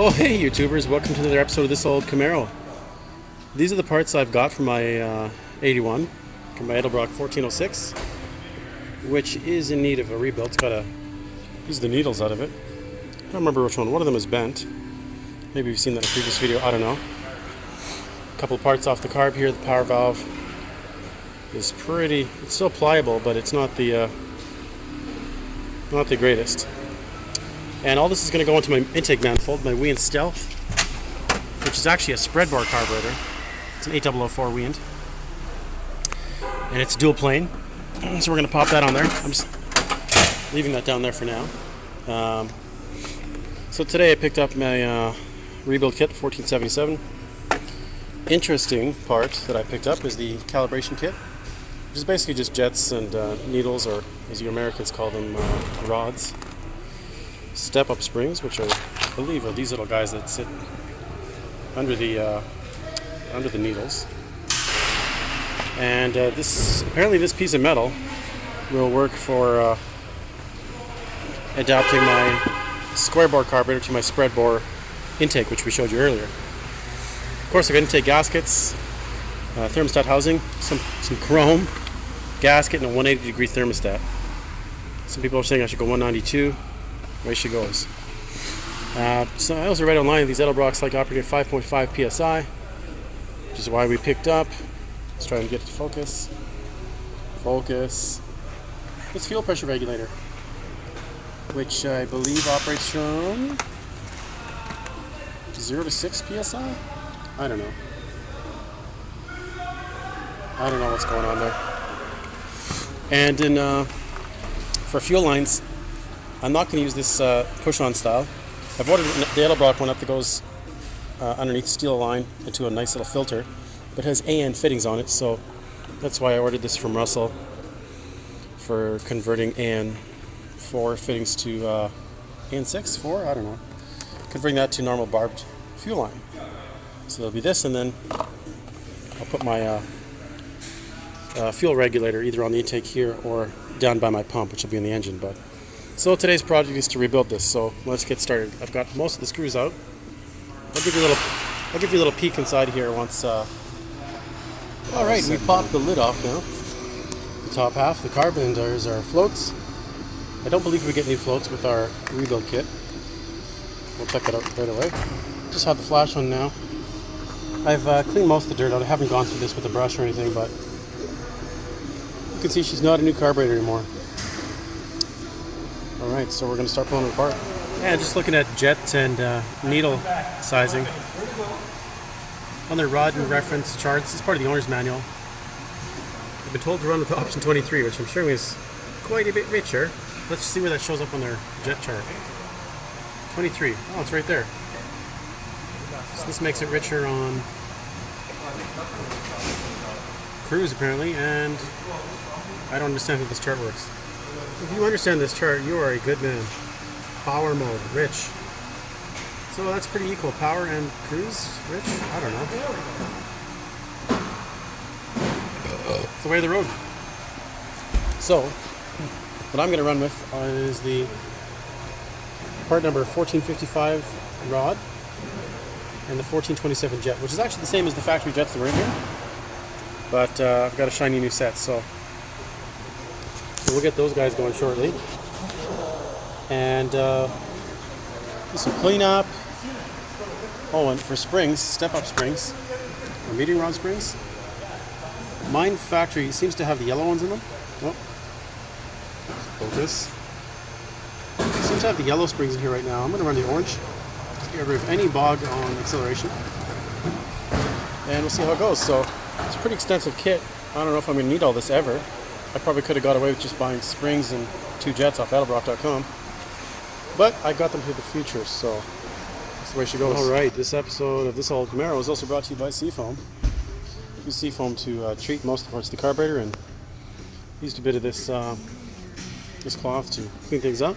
Oh hey YouTubers, welcome to another episode of This Old Camaro. These are the parts I've got from my 81, from my Edelbrock 1406, which is in need of a rebuild. It's got a, these are the needles out of it. I don't remember which one. One of them is bent. Maybe you've seen that in a previous video, I don't know. A couple of parts off the carb here. The power valve is pretty, it's still pliable, but it's not the greatest. And all this is going to go into my intake manifold, my Weiand Stealth, which is actually a spread bore carburetor. It's an 8004 Weiand. And it's dual plane. So we're going to pop that on there. I'm just leaving that down there for now. So today I picked up my rebuild kit, 1477. Interesting part that I picked up is the calibration kit, which is basically just jets and needles, or as you Americans call them, rods. Step-up springs, which are, I believe, are these little guys that sit under the needles. And apparently this piece of metal will work for adapting my square bore carburetor to my spread bore intake, which we showed you earlier. Of course, I got intake gaskets, thermostat housing, some chrome gasket, and a 180-degree thermostat. Some people are saying I should go 192. Way she goes. So I also read online these Edelbrocks like operating at 5.5 psi, which is why we picked up. Let's try and get it to focus. Focus. This fuel pressure regulator, which I believe operates from 0 to 6 psi. I don't know. I don't know what's going on there. And in for fuel lines, I'm not going to use this push-on style. I've ordered the Edelbrock one up that goes underneath the steel line into a nice little filter, but has AN fittings on it, so that's why I ordered this from Russell for converting AN4 fittings to AN6, 4, I don't know. Converting that to normal barbed fuel line. So there'll be this, and then I'll put my fuel regulator either on the intake here or down by my pump, which will be in the engine. So today's project is to rebuild this, so let's get started. I've got most of the screws out. I'll give you a little peek inside here once. Alright, we popped the lid off now. The top half, the carb, and there's our floats. I don't believe we get new floats with our rebuild kit. We'll check that out right away. Just have the flash on now. I've cleaned most of the dirt out. I haven't gone through this with a brush or anything, but you can see she's not a new carburetor anymore. Alright, so we're going to start pulling it apart. Yeah, just looking at jet and needle sizing. On their rod and reference charts, it's part of the owner's manual. I've been told to run with option 23, which I'm sure is quite a bit richer. Let's see where that shows up on their jet chart. 23. Oh, it's right there. So this makes it richer on cruise, apparently, and I don't understand how this chart works. If you understand this chart, you are a good man. Power mode, rich. So that's pretty equal. Power and cruise, rich? I don't know. It's the way of the road. So, what I'm going to run with is the part number 1455 rod and the 1427 jet, which is actually the same as the factory jets that were in here. But I've got a shiny new set, so we'll get those guys going shortly. And do some cleanup. Oh, and for springs, step-up springs, or meeting rod springs. Mine factory seems to have the yellow ones in them. Oh, focus. Seems to have the yellow springs in here right now. I'm going to run the orange to get rid of any bog on acceleration. And we'll see how it goes. So it's a pretty extensive kit. I don't know if I'm going to need all this ever. I probably could have got away with just buying springs and 2 jets off Edelbrock.com. But I got them for the future, so that's the way she goes. Alright, this episode of This Old Camaro is also brought to you by Seafoam. Use Seafoam to treat most of the parts of the carburetor, and used a bit of this this cloth to clean things up.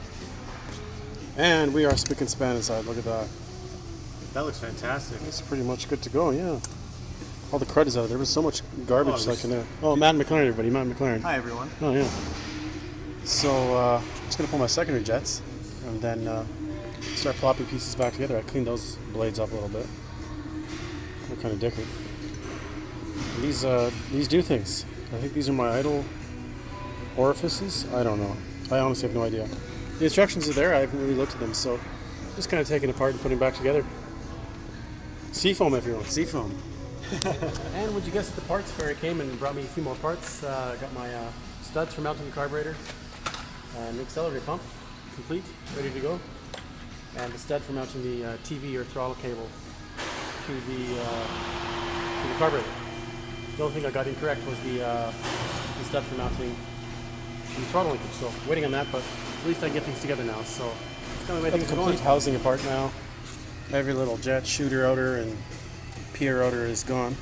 And we are spick and span inside. Look at that. That looks fantastic. It's pretty much good to go, yeah. All the crud is out of there. There's so much garbage in there. Oh, Matt McLaren, everybody. Matt McLaren. Hi, everyone. Oh, yeah. So, I'm just going to pull my secondary jets and then start plopping pieces back together. I cleaned those blades up a little bit. They're kind of different. And these do things. I think these are my idle orifices. I don't know. I honestly have no idea. The instructions are there. I haven't really looked at them, so just kind of taking it apart and putting it back together. Seafoam, everyone. Seafoam. And would you guess the parts fair came and brought me a few more parts. Got my studs for mounting the carburetor, an accelerator pump, complete, ready to go, and the stud for mounting the TV or throttle cable to the carburetor. The only thing I got incorrect was the stud for mounting the throttle linkage. So waiting on that, but at least I can get things together now. So it's kind of the way things are going. Housing apart now. Every little jet, shooter outer, and pier outer is gone.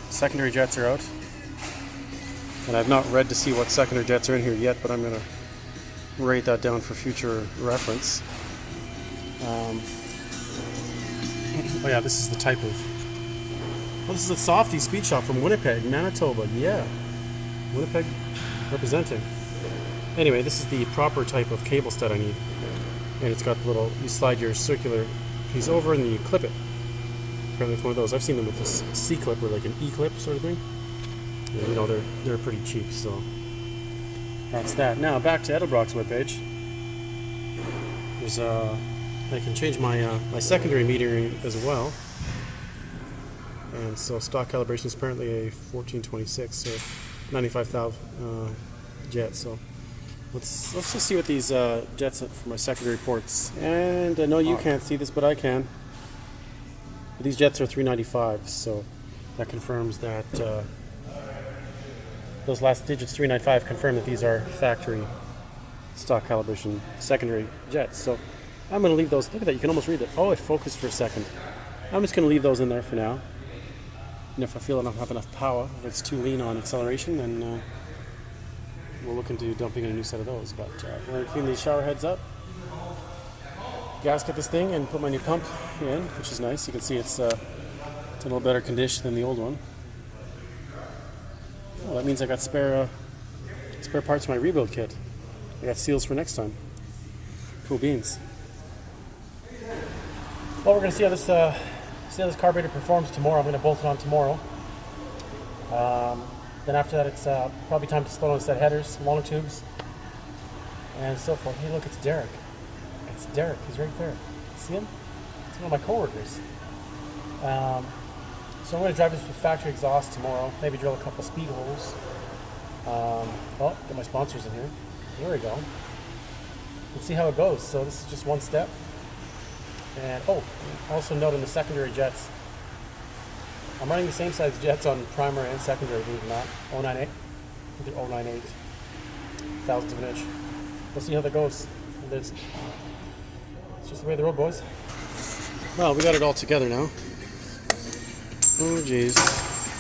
Secondary jets are out. And I've not read to see what secondary jets are in here yet, but I'm going to write that down for future reference. Oh yeah, this is the type of... Well, this is a softy speed shop from Winnipeg, Manitoba. Yeah, Winnipeg representing. Anyway, this is the proper type of cable stud I need. And it's got the little... You slide your circular piece over and then you clip it. Apparently it's one of those. I've seen them with this C-clip or like an E-clip sort of thing. Yeah, you know, they're pretty cheap, so that's that. Now back to Edelbrock's webpage. There's I can change my my secondary metering as well. And so stock calibration is apparently a 1426, so 95,000 jets. So let's just see what these jets are for my secondary ports. And I know you can't see this, but I can. But these jets are 395, so that confirms that those last digits 395 confirm that these are factory stock calibration secondary jets. So I'm going to leave those. Look at that, you can almost read it. Oh, it focused for a second. I'm just going to leave those in there for now. And if I feel I don't have enough power, if it's too lean on acceleration, then we'll look into dumping in a new set of those. But we're going to clean these shower heads up, gasket this thing, and put my new pump in, which is nice. You can see it's a little better condition than the old one. Well, that means I got spare parts for my rebuild kit. I got seals for next time. Cool beans. Well, we're going to see how this carburetor performs tomorrow. I'm going to bolt it on tomorrow. Then after that, it's probably time to slow down a set of headers, long tubes, and so forth. Hey, look, it's Derek. It's Derek. He's right there. See him? It's one of my coworkers. So I'm going to drive this with factory exhaust tomorrow. Maybe drill a couple speed holes. Oh, get my sponsors in here. There we go. Let's see how it goes. So this is just one step. And also note in the secondary jets, I'm running the same size jets on primary and secondary, believe it or not. 098. They're 098 thousandths of an inch. We'll see how that goes. It's just the way of the road, boys. Well, we got it all together now. Oh geez,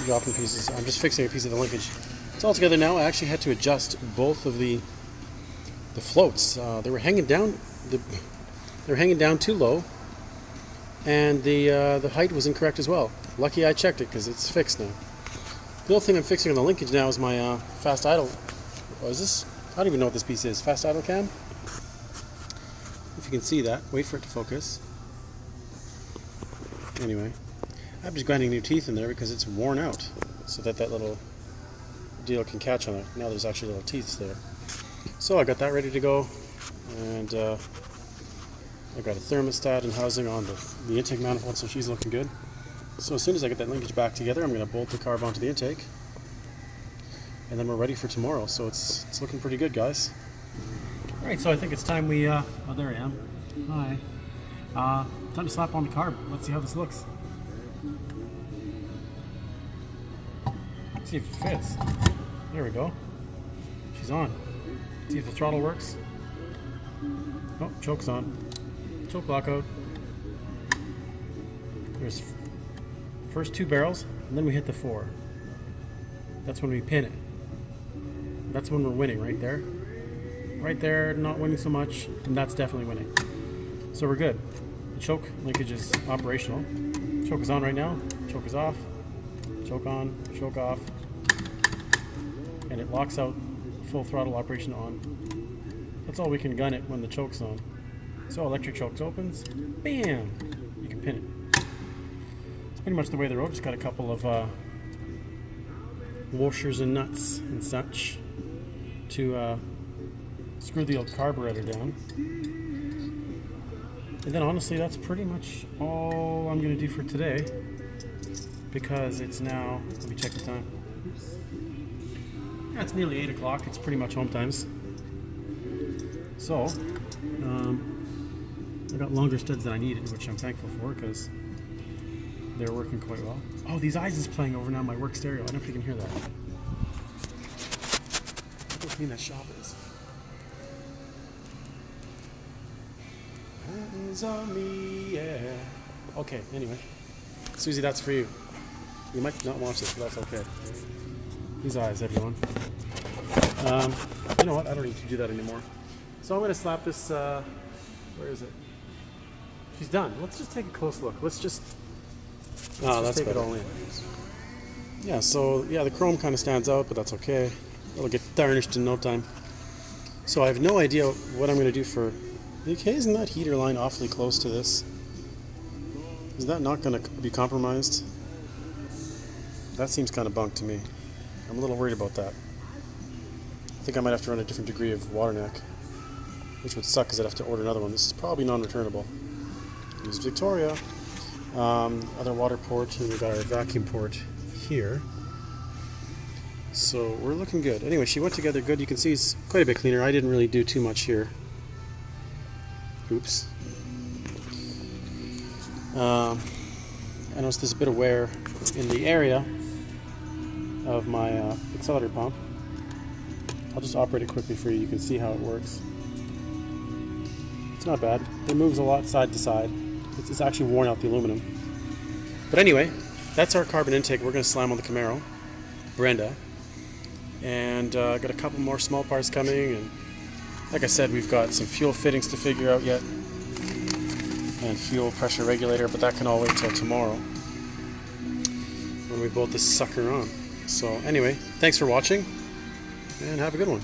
dropping pieces. I'm just fixing a piece of the linkage. It's all together now. I actually had to adjust both of the floats. They were hanging down. They're hanging down too low, and the height was incorrect as well. Lucky I checked it because it's fixed now. The only thing I'm fixing on the linkage now is my fast idle. What is this? I don't even know what this piece is. Fast idle cam? If you can see that. Wait for it to focus. Anyway, I'm just grinding new teeth in there because it's worn out, so that little deal can catch on it. Now there's actually little teeth there. So I got that ready to go, and I got a thermostat and housing on the intake manifold, so she's looking good. So as soon as I get that linkage back together, I'm going to bolt the carb onto the intake, and then we're ready for tomorrow. So it's looking pretty good, guys. All right, so I think it's time we oh, there I am. Hi. Time to slap on the carb. Let's see how this looks. See if it fits. There we go. She's on. See if the throttle works. Oh, choke's on. Choke lockout. There's first 2 barrels, and then we hit the 4. That's when we pin it. That's when we're winning, right there. Right there, not winning so much, and that's definitely winning. So we're good. The choke linkage is operational. Choke is on right now. Choke is off. Choke on. Choke off. And it locks out full throttle operation on. That's all we can gun it when the choke's on. So electric choke opens, bam, you can pin it. It's pretty much the way of the road. Just got a couple of washers and nuts and such to screw the old carburetor down. And then honestly, that's pretty much all I'm going to do for today, because it's now, let me check the time. Yeah, it's nearly 8 o'clock. It's pretty much home times. So, I got longer studs than I needed, which I'm thankful for, because they're working quite well. Oh, these eyes is playing over now my work stereo. I don't know if you can hear that. Look how clean that shop is. Hands on me, yeah. Okay, anyway. Susie, that's for you. You might not watch this, but that's okay. These eyes, everyone. You know what? I don't need to do that anymore. So I'm going to slap this, where is it? She's done. Let's just take a close look. Let's just take it all in. Yeah, so yeah, the chrome kind of stands out, but that's okay. It'll get tarnished in no time. So I have no idea what I'm going to do for... Okay, isn't that heater line awfully close to this? Is that not going to be compromised? That seems kind of bunk to me. I'm a little worried about that. I think I might have to run a different degree of water neck, which would suck because I'd have to order another one. This is probably non-returnable. Use Victoria. Other water port, and we've got our vacuum port here. So we're looking good. Anyway, she went together good. You can see it's quite a bit cleaner. I didn't really do too much here. Oops. I noticed there's a bit of wear in the area of my accelerator pump. I'll just operate it quickly for you. You can see how it works. It's not bad. It moves a lot side to side. It's actually worn out the aluminum. But anyway, that's our carbon intake. We're going to slam on the Camaro, Brenda. And got a couple more small parts coming. And like I said, we've got some fuel fittings to figure out yet. And fuel pressure regulator, but that can all wait till tomorrow when we bolt this sucker on. So anyway, thanks for watching, and have a good one.